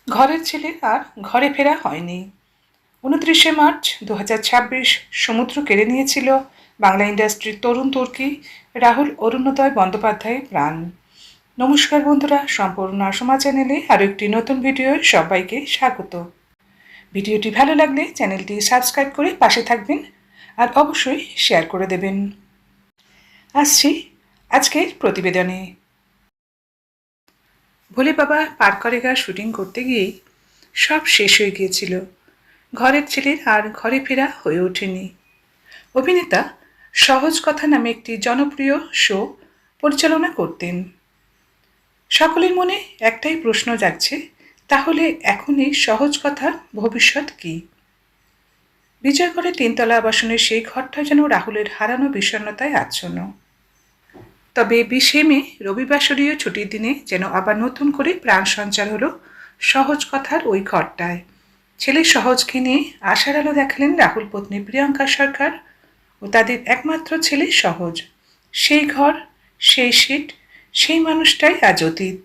ঘরের ছেলে আর ঘরে ফেরা হয়নি। 29শে মার্চ 2026 সমুদ্র কেড়ে নিয়েছিল বাংলা ইন্ডাস্ট্রির তরুণ তুর্কি রাহুল অরুণোদয় বন্দ্যোপাধ্যায়ের প্রাণ। নমস্কার বন্ধুরা, সম্পূর্ণ আসমা চ্যানেলে আরও একটি নতুন ভিডিও সবাইকে স্বাগত। ভিডিওটি ভালো লাগলে চ্যানেলটি সাবস্ক্রাইব করে পাশে থাকবেন আর অবশ্যই শেয়ার করে দেবেন। আসছি আজকের প্রতিবেদনে। ভোলে বাবা পার করেগা শুটিং করতে গিয়েই সব শেষ হয়ে গিয়েছিল। ঘরের ছেলের আর ঘরে ফেরা হয়ে ওঠেনি। অভিনেতা সহজ কথা নামে একটি জনপ্রিয় শো পরিচালনা করতেন। সকলের মনে একটাই প্রশ্ন জাগছে, তাহলে এখন এই সহজ কথার ভবিষ্যৎ কি? বিজয়গড়ের তিনতলা আবাসনের সেই ঘরটা যেন রাহুলের হারানো বিষণ্ণতায় আচ্ছন্ন। তবে 20শে মে রবিবাসরীয় ছুটির দিনে যেন আবার নতুন করে প্রাণ সঞ্চার হলো সহজ কথার ওই ঘরটায়। ছেলে সহজকে নিয়ে আশার আলো দেখালেন রাহুল পত্নী প্রিয়াঙ্কা সরকার ও তাদের একমাত্র ছেলে সহজ। সেই ঘর, সেই সিট, সেই মানুষটাই আজ অতীত।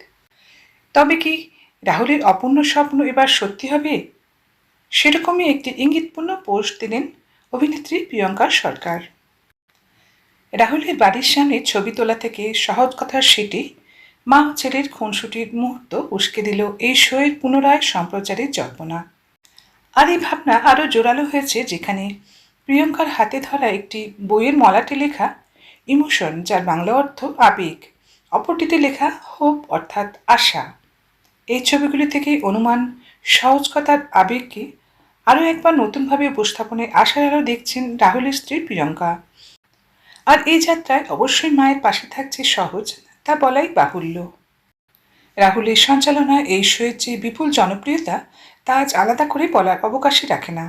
তবে কি রাহুলের অপূর্ণ স্বপ্ন এবার সত্যি হবে? সেরকমই একটি ইঙ্গিতপূর্ণ পোস্ট দিলেন অভিনেত্রী প্রিয়াঙ্কা সরকার। রাহুলের বাড়ির সামনে ছবি তোলা থেকে সহজ কথার সিটি মা ও ছেলের খুনসুটির মুহূর্ত উস্কে দিল এই শোয়ের পুনরায় সম্প্রচারের জল্পনা। আর এই ভাবনা আরও জোরালো হয়েছে যেখানে প্রিয়ঙ্কার হাতে ধরা একটি বইয়ের মলাটে লেখা ইমোশন, যার বাংলা অর্থ আবেগ, অপরটিতে লেখা হোপ অর্থাৎ আশা। এই ছবিগুলি থেকে অনুমান সহজ কথার আবেগকে আরও একবার নতুনভাবে উপস্থাপনের আশার আলো দেখছেন রাহুলের স্ত্রী প্রিয়ঙ্কা। আর এই যাত্রায় অবশ্যই মায়ের পাশে থাকছে সহজ, তা বলাই বাহুল্য। রাহুলের সঞ্চালনায় এই শোয়ের যে বিপুল জনপ্রিয়তা তা আজ আলাদা করে বলার অবকাশই রাখে না।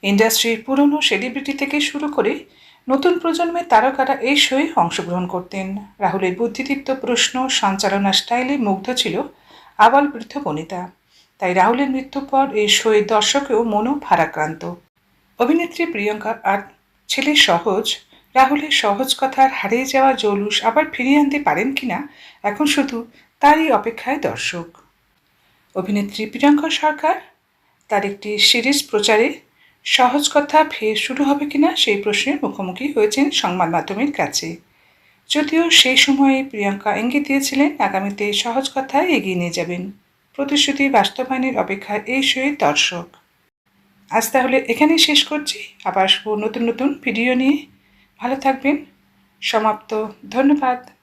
ইন্ডাস্ট্রির পুরনো সেলিব্রিটি থেকে শুরু করে নতুন প্রজন্মের তারকারা এই শোয়ে অংশগ্রহণ করতেন। রাহুলের বুদ্ধিদীপ্ত প্রশ্ন, সঞ্চালনা স্টাইলে মুগ্ধ ছিল আবাল বৃদ্ধ বনিতা। তাই রাহুলের মৃত্যুর পর এই শোয়ের দর্শকেও মনও ভারাক্রান্ত। অভিনেত্রী প্রিয়ঙ্কা আর ছেলে সহজ রাহুলের সহজ কথার হারিয়ে যাওয়া জৌলুস আবার ফিরিয়ে আনতে পারেন কিনা, এখন শুধু তারই অপেক্ষায় দর্শক। অভিনেত্রী প্রিয়ঙ্কা সরকার তার একটি সিরিজ প্রচারে সহজ কথা ফের শুরু হবে কিনা সেই প্রশ্নের মুখোমুখি হয়েছেন সংবাদ মাধ্যমের কাছে। যদিও সেই সময়ে প্রিয়ঙ্কা ইঙ্গিত দিয়েছিলেন আগামীতে সহজ কথায় এগিয়ে নিয়ে যাবেন। প্রতিশ্রুতি বাস্তবায়নের অপেক্ষায় এই শোয়ের দর্শক। আজ তাহলে এখানেই শেষ করছি, আবার আসবো নতুন নতুন ভিডিও নিয়ে। ভালো থাকবেন। সমাপ্ত। ধন্যবাদ।